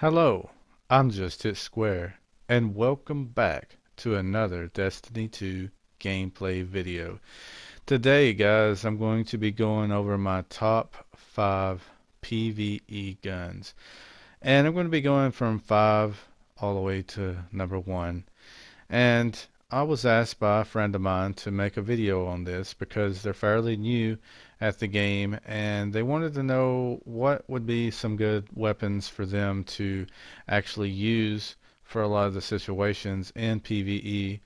Hello, I'm JustHitSquare, and welcome back to another Destiny 2 gameplay video. Today, guys, I'm going to be going over my top 5 PVE guns. And I'm going to be going from 5 all the way to number 1. And I was asked by a friend of mine to make a video on this because they're fairly new at the game and they wanted to know what would be some good weapons for them to actually use for a lot of the situations in PvE.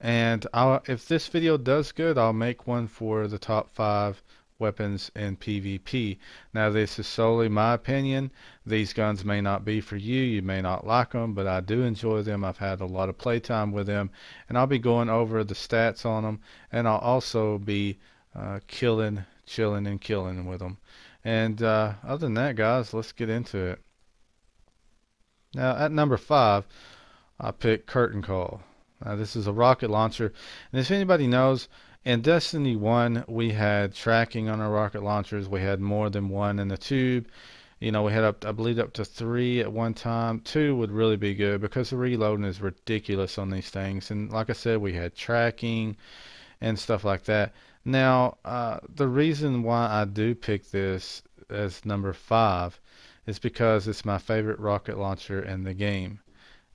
And if this video does good, I'll make one for the top 5 weapons in PvP. Now, this is solely my opinion. These guns may not be for you. You may not like them, but I do enjoy them. I've had a lot of playtime with them, and I'll be going over the stats on them, and I'll also be killing, chilling, and killing with them. And other than that, guys, let's get into it. Now, at number 5, I picked Curtain Call. This is a rocket launcher, and if anybody knows, in Destiny 1 we had tracking on our rocket launchers. We had more than one in the tube. You know, we had I believe up to 3 at one time. 2 would really be good because the reloading is ridiculous on these things. And like I said, we had tracking and stuff like that. Now, the reason why I do pick this as number 5 is because it's my favorite rocket launcher in the game,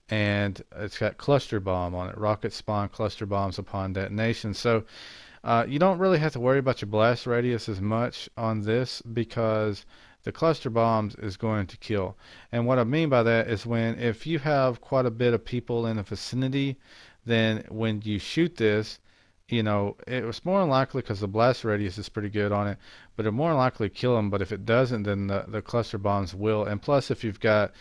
and it's got cluster bomb on it. Rocket spawn cluster bombs upon detonation. So you don't really have to worry about your blast radius as much on this because the cluster bombs is going to kill. And what I mean by that is if you have quite a bit of people in the vicinity, then when you shoot this, you know, it was more likely because the blast radius is pretty good on it, but it more likely kill them. But if it doesn't, then the cluster bombs will. And plus, if you've got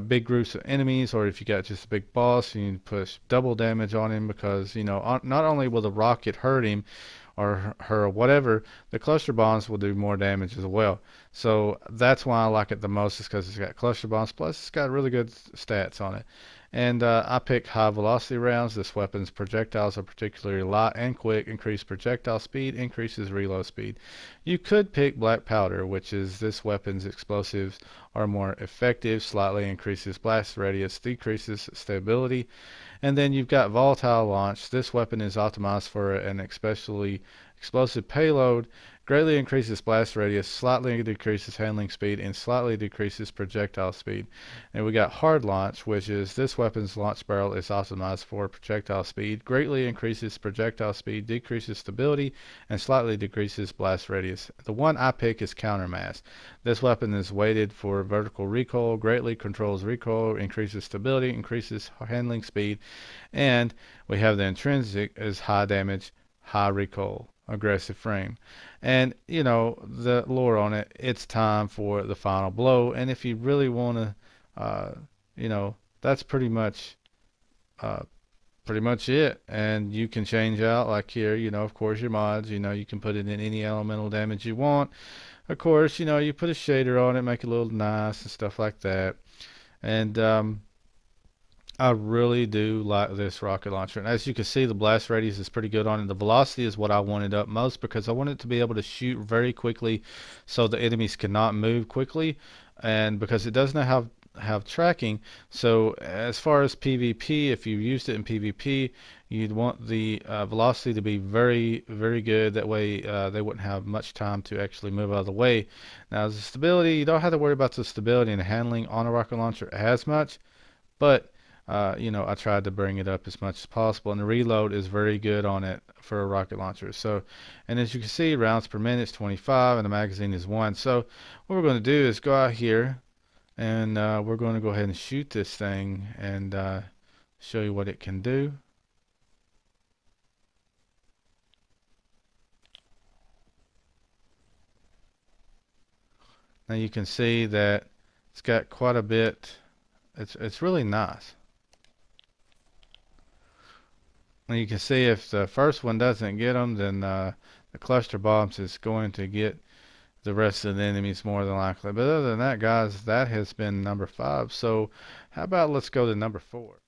big groups of enemies, or if you got just a big boss, you can push double damage on him because, you know, not only will the rocket hurt him or her or whatever, the cluster bombs will do more damage as well. So that's why I like it the most, is because it's got cluster bombs, plus it's got really good stats on it. And I picked high velocity rounds. This weapon's projectiles are particularly light and quick. Increased projectile speed increases reload speed. You could pick black powder, which is this weapon's explosives are more effective, slightly increases blast radius, decreases stability. And then you've got volatile launch. This weapon is optimized for an especially explosive payload, greatly increases blast radius, slightly decreases handling speed, and slightly decreases projectile speed. And we got hard launch, which is this weapon's launch barrel is optimized for projectile speed, greatly increases projectile speed, decreases stability, and slightly decreases blast radius. The one I pick is countermass. This weapon is weighted for vertical recoil, greatly controls recoil, increases stability, increases handling speed, and we have the intrinsic as high damage, high recoil, aggressive frame. And you know, the lore on it, it's time for the final blow. And if you really want to you know, that's uh, pretty much it. And you can change out, like here, you know, of course your mods, you know, you can put it in any elemental damage you want. Of course, you know, you put a shader on it, make it a little nice and stuff like that. And I really do like this rocket launcher. And as you can see, the blast radius is pretty good on it. The velocity is what I wanted up most because I wanted to be able to shoot very quickly so the enemies cannot move quickly. And because it doesn't have tracking, so as far as PvP, if you used it in PvP, you'd want the velocity to be very, very good. That way they wouldn't have much time to actually move out of the way. Now, the stability, you don't have to worry about the stability and handling on a rocket launcher as much, but you know, I tried to bring it up as much as possible, and the reload is very good on it for a rocket launcher. So, and as you can see, rounds per minute is 25, and the magazine is 1. So, what we're going to do is go out here, and we're going to go ahead and shoot this thing and show you what it can do. Now you can see that it's got quite a bit. It's really nice. And you can see if the first one doesn't get them, then the cluster bombs is going to get the rest of the enemies more than likely. But other than that, guys, that has been number 5. So how about let's go to number 4.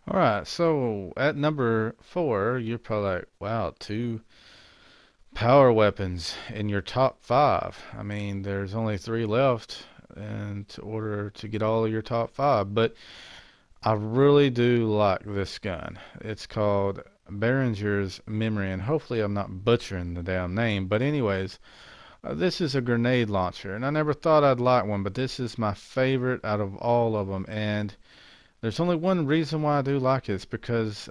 Alright, so at number 4, you're probably like, wow, 2 power weapons in your top 5. I mean, there's only 3 left in order to get all of your top 5. But I really do like this gun. It's called Berenger's Memory, and hopefully I'm not butchering the damn name. But anyways, this is a grenade launcher, and I never thought I'd like one, but this is my favorite out of all of them. And there's only one reason why I do like it. It's because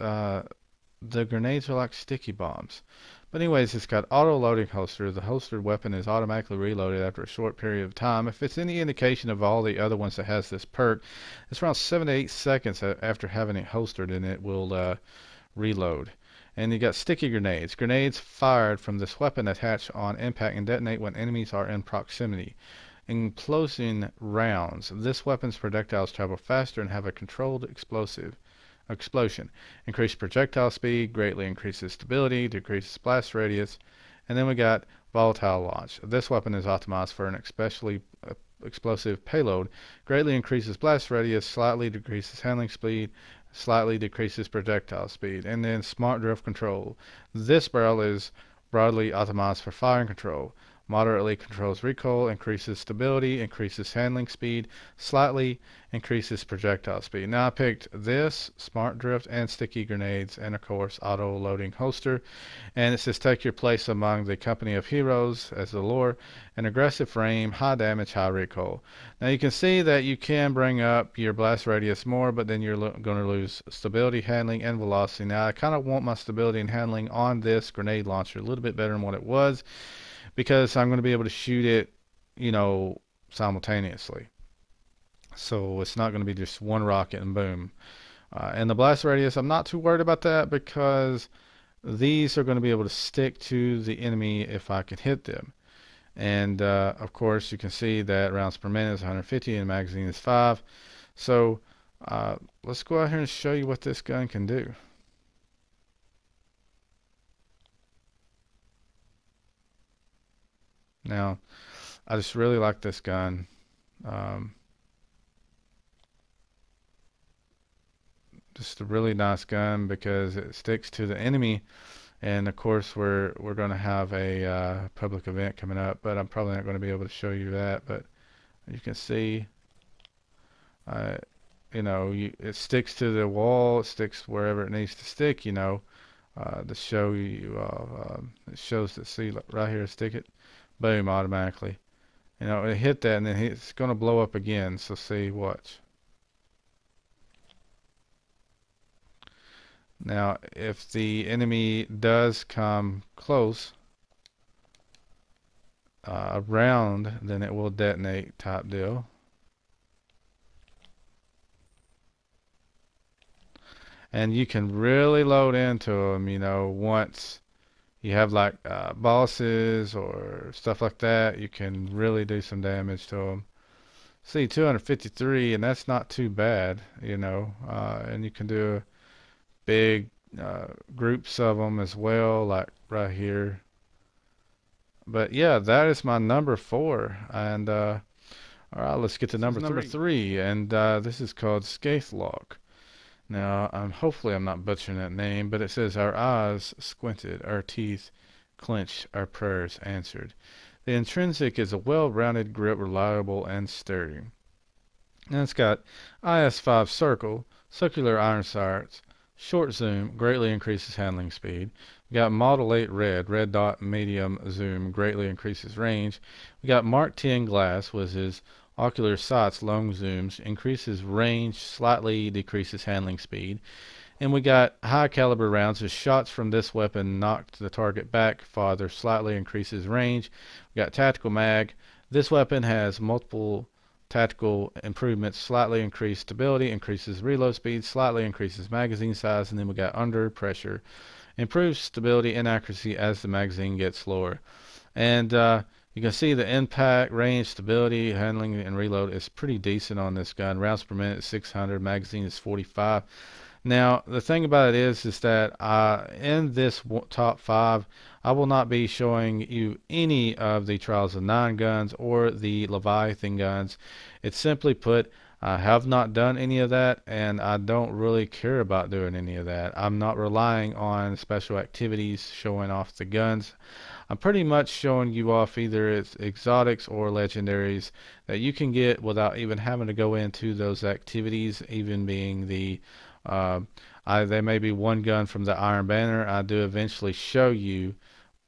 the grenades are like sticky bombs. But anyways, it's got auto-loading holster. The holstered weapon is automatically reloaded after a short period of time. If it's any indication of all the other ones that has this perk, it's around 7 to 8 seconds after having it holstered, and it will reload. And you got sticky grenades. Grenades fired from this weapon attach on impact and detonate when enemies are in proximity. In closing rounds, this weapon's projectiles travel faster and have a controlled explosion. Increased projectile speed, greatly increases stability, decreases blast radius. And then we got volatile launch. This weapon is optimized for an especially explosive payload. Greatly increases blast radius, slightly decreases handling speed, slightly decreases projectile speed. And then smart drift control. This barrel is broadly optimized for firing control. Moderately controls recoil, increases stability, increases handling speed, slightly increases projectile speed. Now I picked this, smart drift, and sticky grenades, and of course auto loading holster. And it says take your place among the company of heroes as the lore, an aggressive frame, high damage, high recoil. Now you can see that you can bring up your blast radius more, but then you're going to lose stability, handling, and velocity. Now I kind of want my stability and handling on this grenade launcher a little bit better than what it was, because I'm going to be able to shoot it, simultaneously. So it's not going to be just one rocket and boom. And the blast radius, I'm not too worried about that because these are going to be able to stick to the enemy if I can hit them. And of course, you can see that rounds per minute is 150 and the magazine is 5. So let's go out here and show you what this gun can do. Now, I just really like this gun. Just a really nice gun because it sticks to the enemy. And of course, we're going to have a public event coming up, but I'm probably not going to be able to show you that. But you can see, it sticks to the wall, it sticks wherever it needs to stick. To show you, it shows that, see right here, stick it. Boom, automatically. It hit that and then it's going to blow up again. So see, watch. Now, if the enemy does come close around, then it will detonate type deal. And you can really load into them, once you have like bosses or stuff like that, you can really do some damage to them. See, 253, and that's not too bad, and you can do big groups of them as well, like right here. But yeah, that is my number 4. And all right, let's get to number 3, and this is called Skaithlock. Now, hopefully I'm not butchering that name, but it says, our eyes squinted, our teeth clenched, our prayers answered. The intrinsic is a well-rounded grip, reliable and sturdy. And it's got IS-5 circle, circular iron sights, short zoom, greatly increases handling speed. We got Model 8 red dot medium zoom, greatly increases range. We got Mark 10 glass, was his ocular sights, long zooms, increases range, slightly decreases handling speed. And we got high caliber rounds. The shots from this weapon knocked the target back farther, slightly increases range. We got tactical mag. This weapon has multiple tactical improvements, slightly increased stability, increases reload speed, slightly increases magazine size. And then we got under pressure, improves stability and accuracy as the magazine gets lower. And you can see the impact, range, stability, handling, and reload is pretty decent on this gun. Rounds per minute is 600, magazine is 45. Now, the thing about it is that in this top 5, I will not be showing you any of the Trials of 9 guns or the Leviathan guns. It's simply put, I have not done any of that, and I don't really care about doing any of that. I'm not relying on special activities showing off the guns. I'm pretty much showing you off either it's exotics or legendaries that you can get without even having to go into those activities, even being the uh, there may be one gun from the Iron Banner. I do eventually show you,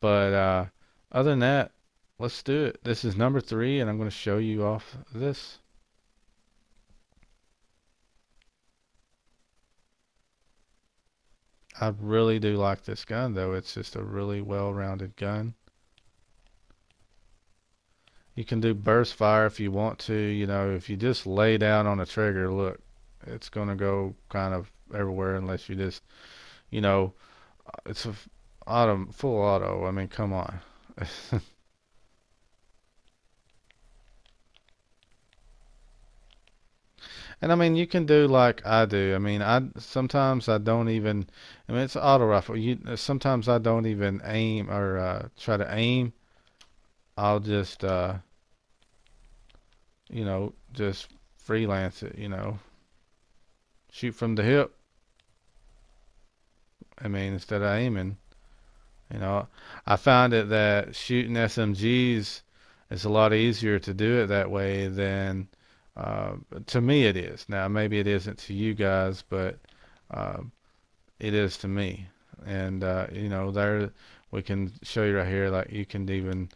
but other than that, let's do it. This is number 3, and I'm going to show you off this. I really do like this gun, though. It's just a really well-rounded gun. You can do burst fire if you want to. You know, if you just lay down on the trigger, look, it's going to go kind of everywhere unless you just, you know, it's a full auto. I mean, come on. And I mean, you can do like I do. I mean, sometimes I don't even. I mean, it's an auto rifle. Sometimes I don't even aim or try to aim. I'll just just freelance it. Shoot from the hip. I mean, instead of aiming. You know, I found it that shooting SMGs is a lot easier to do it that way than uh, to me it is. Now, maybe it isn't to you guys, but uh, it is to me. And there we can show you right here, like you can even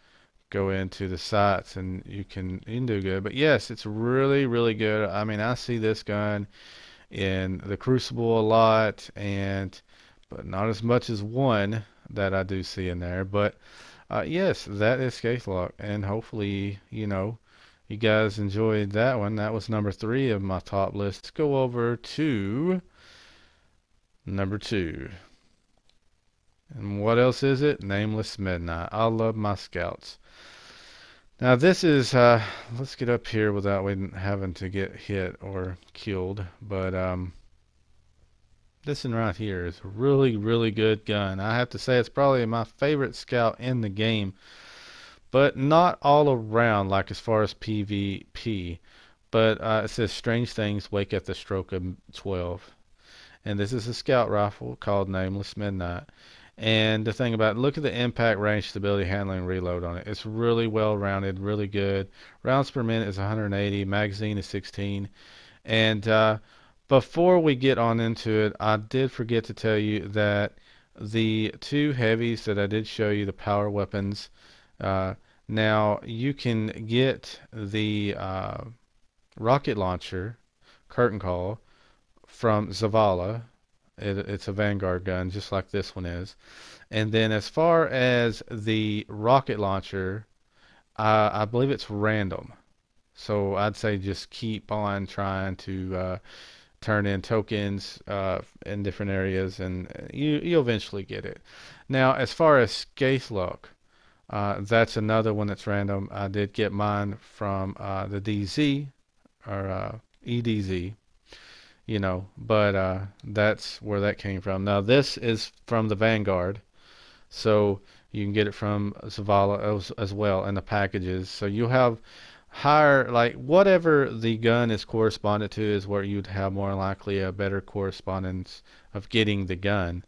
go into the sights and you can do good. But yes, it's really, really good. I mean, I see this gun in the Crucible a lot, and but not as much as one that I do see in there. But yes, that is Skatelock, and hopefully, you guys enjoyed that one. That was number 3 of my top list. Let's go over to number 2. And what else is it? Nameless Midnight. I love my scouts. Now this is, let's get up here without having to get hit or killed. But this one right here is a really, really good gun. I have to say it's probably my favorite scout in the game. But not all around, like as far as PvP. But it says strange things wake at the stroke of 12. And this is a scout rifle called Nameless Midnight. And the thing about it, look at the impact, range, stability, handling, reload on it. It's really well rounded, really good. Rounds per minute is 180. Magazine is 16. And before we get on into it, I did forget to tell you that the 2 heavies that I did show you, the power weapons, now you can get the rocket launcher, curtain call, from Zavala. It's a Vanguard gun, just like this one is. And then as far as the rocket launcher, I believe it's random. So I'd say just keep on trying to turn in tokens in different areas, and you'll eventually get it. Now, as far as Skatelock, that's another one that's random. I did get mine from the DZ or EDZ, but that's where that came from. Now this is from the Vanguard, so you can get it from Zavala as well in the packages. So you'll have higher, like whatever the gun is corresponded to is where you'd have more likely a better correspondence of getting the gun.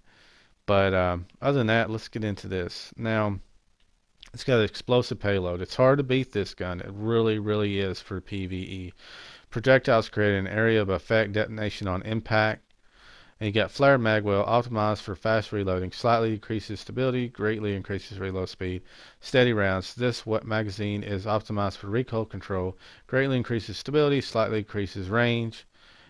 But other than that, let's get into this. Now, it's got an explosive payload. It's hard to beat this gun. It really, really is for PvE. Projectiles create an area of effect detonation on impact. And you got flare magwell optimized for fast reloading. Slightly decreases stability, greatly increases reload speed. Steady rounds. This magazine is optimized for recoil control. Greatly increases stability, slightly increases range.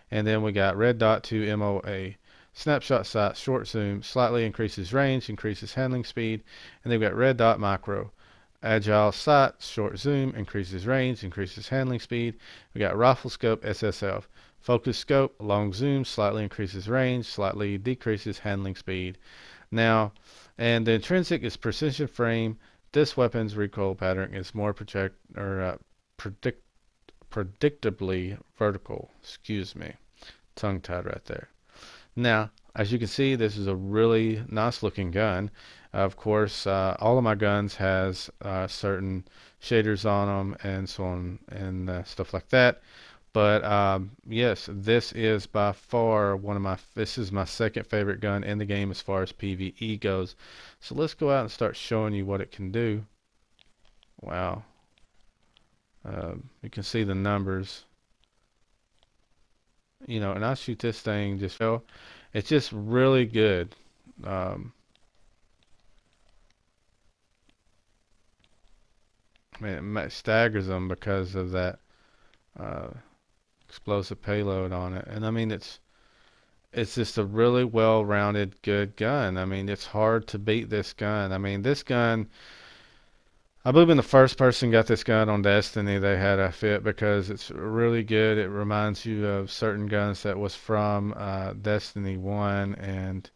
And then we got red dot 2 MOA. Snapshot sight, short zoom, slightly increases range, increases handling speed. And then we got red dot micro. Agile sight, short zoom, increases range, increases handling speed. We got rifle scope, SSF. Focus scope, long zoom, slightly increases range, slightly decreases handling speed. Now, and the intrinsic is precision frame. This weapon's recoil pattern is more predictably vertical. Excuse me, tongue tied right there. Now, as you can see, this is a really nice looking gun. Of course, all of my guns has certain shaders on them and so on and stuff like that. But yes, this is by far this is my second favorite gun in the game as far as PvE goes. So let's go out and start showing you what it can do. Wow. You can see the numbers, and I shoot this thing just, it's just really good. Um, it staggers them because of that uh, explosive payload on it. And I mean, it's just a really well-rounded, good gun. I mean, it's hard to beat this gun. I mean, this gun, I believe when the first person got this gun on Destiny, they had a fit because it's really good. It reminds you of certain guns that was from Destiny 1, and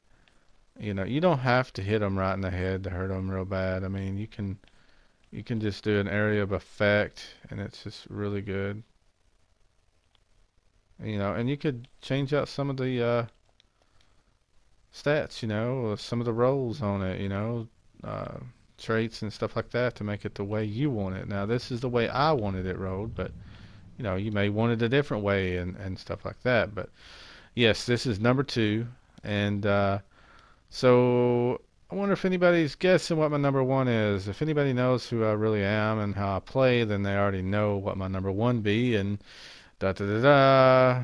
you don't have to hit them right in the head to hurt them real bad. I mean, you can just do an area of effect, and it's just really good. And you could change out some of the stats, some of the rolls on it, uh, traits and stuff like that to make it the way you want it. Now, this is the way I wanted it rolled, but you may want it a different way and stuff like that. But yes, this is number two, and so I wonder if anybody's guessing what my number one is. If anybody knows who I really am and how I play, then they already know what my number one be, and da da da da,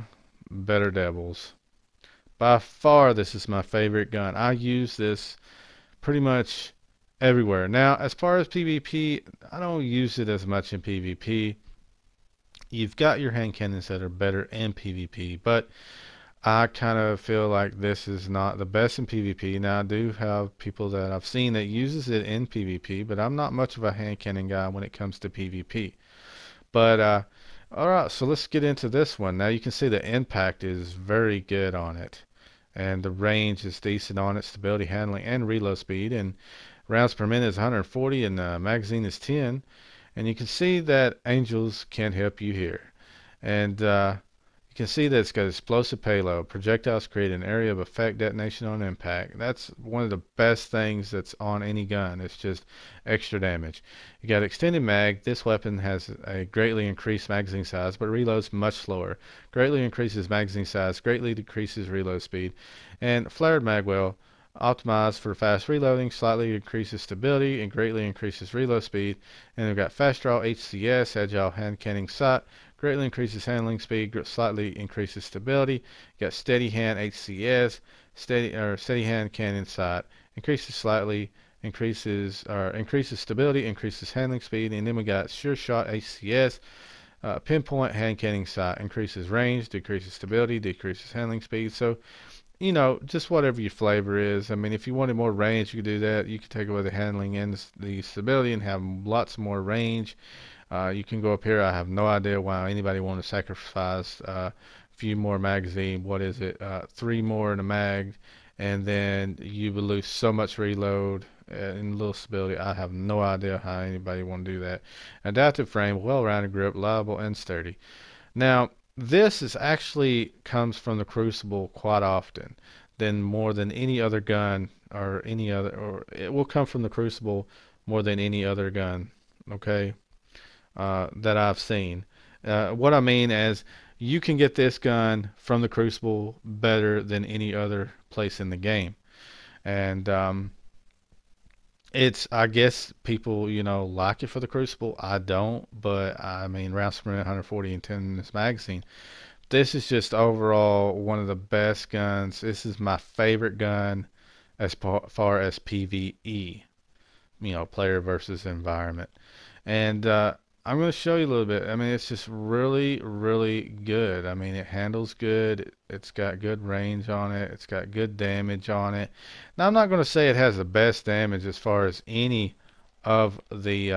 Better Devils. By far, this is my favorite gun. I use this pretty much everywhere. Now, as far as PvP, I don't use it as much in PvP. You've got your hand cannons that are better in PvP, but I kind of feel like this is not the best in PvP. Now, I do have people that I've seen that uses it in PvP, but I'm not much of a hand cannon guy when it comes to PvP. But all right, so let's get into this one. Now you can see the impact is very good on it, and the range is decent on it, stability, handling, and reload speed, and rounds per minute is 140, and the magazine is 10. And you can see that angels can help you here. And you can see that it's got explosive payload. Projectiles create an area of effect detonation on impact. That's one of the best things that's on any gun. It's just extra damage. You got extended mag. This weapon has a greatly increased magazine size, but reloads much slower. Greatly increases magazine size, greatly decreases reload speed. And flared mag, well, optimized for fast reloading, slightly increases stability, and greatly increases reload speed. And we've got fast draw HCS, agile hand canning sight, greatly increases handling speed, slightly increases stability. You got steady hand HCS, steady hand cannon sight, increases slightly, increases stability, increases handling speed. And then we got sure shot HCS, pinpoint hand canning sight, increases range, decreases stability, decreases handling speed. So just whatever your flavor is. I mean, if you wanted more range, you could do that. You could take away the handling and the stability and have lots more range. You can go up here. I have no idea why anybody want to sacrifice a few more magazine. What is it? 3 more in a mag, and then you would lose so much reload and little stability. I have no idea how anybody want to do that. Adaptive frame, well-rounded grip, reliable and sturdy. Now, this is actually comes from the Crucible quite often, than more than any other gun or it will come from the Crucible more than any other gun, okay, that I've seen. What I mean is you can get this gun from the Crucible better than any other place in the game. And I guess people, like it for the Crucible. I don't, but I mean, rounds per minute, 140 and 10 in this magazine. This is just overall one of the best guns. This is my favorite gun as far as PvE, player versus environment. And I'm going to show you a little bit. I mean, it's just really, really good. I mean, it handles good. It's got good range on it. It's got good damage on it. Now, I'm not going to say it has the best damage as far as any of the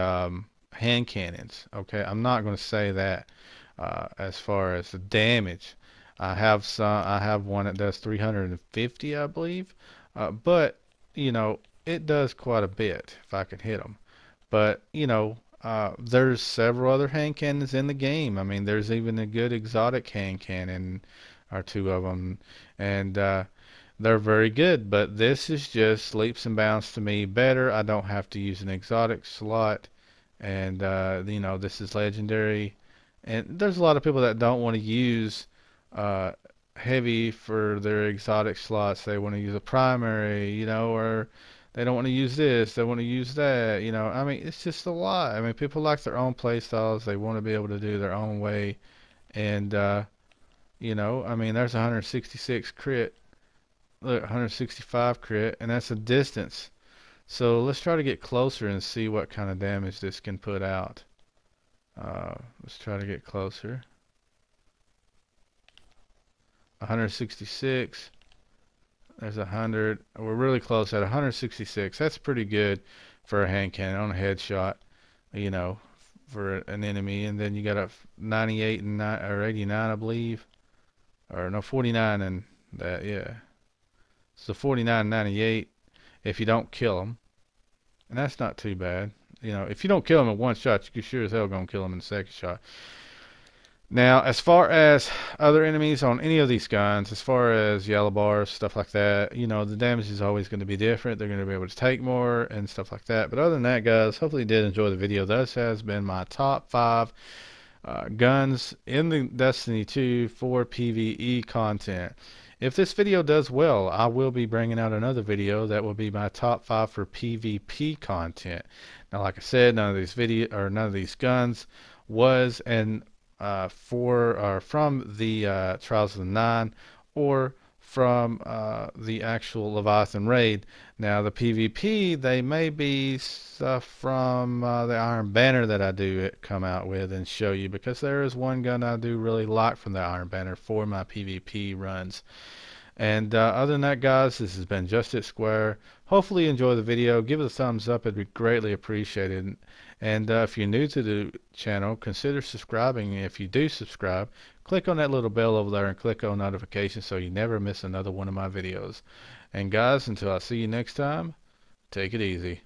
hand cannons. Okay, I'm not going to say that as far as the damage. I have one that does 350, I believe. But it does quite a bit if I can hit them. But there's several other hand cannons in the game. I mean, there's even a good exotic hand cannon or two of them, and they're very good. But this is just leaps and bounds to me better. I don't have to use an exotic slot, and this is legendary, And there's a lot of people that don't want to use uh, heavy for their exotic slots. They want to use a primary, or they don't want to use this. They want to use that. I mean, it's just a lot. I mean, people like their own play styles. They want to be able to do their own way. And, I mean, there's 166 crit. Look, 165 crit, and that's a distance. So let's try to get closer and see what kind of damage this can put out. Let's try to get closer. 166. There's 100. We're really close at 166. That's pretty good for a hand cannon on a headshot, you know, for an enemy. And then you got a 98 and 9, or 89, I believe. Or no, 49 and that, yeah. So 49 and 98 if you don't kill them. And that's not too bad. If you don't kill them in one shot, you sure as hell gonna kill them in the second shot. Now, as far as other enemies on any of these guns, as far as yellow bars, stuff like that, the damage is always going to be different. They're going to be able to take more and stuff like that. But other than that, guys, hopefully you did enjoy the video. This has been my top 5 guns in the Destiny 2 for PvE content. If this video does well, I will be bringing out another video that will be my top 5 for PvP content. Now, like I said, none of these guns was and from the Trials of the Nine or from the actual Leviathan raid. Now the PvP, they may be stuff from the Iron Banner that I do come out with and show you, because there is one gun I do really like from the Iron Banner for my PvP runs. And other than that, guys, this has been JustHitSquare. Hopefully you enjoy the video. Give it a thumbs up. It'd be greatly appreciated. And if you're new to the channel, consider subscribing. And if you do subscribe, click on that little bell over there and click on notifications so you never miss another one of my videos. And guys, until I see you next time, take it easy.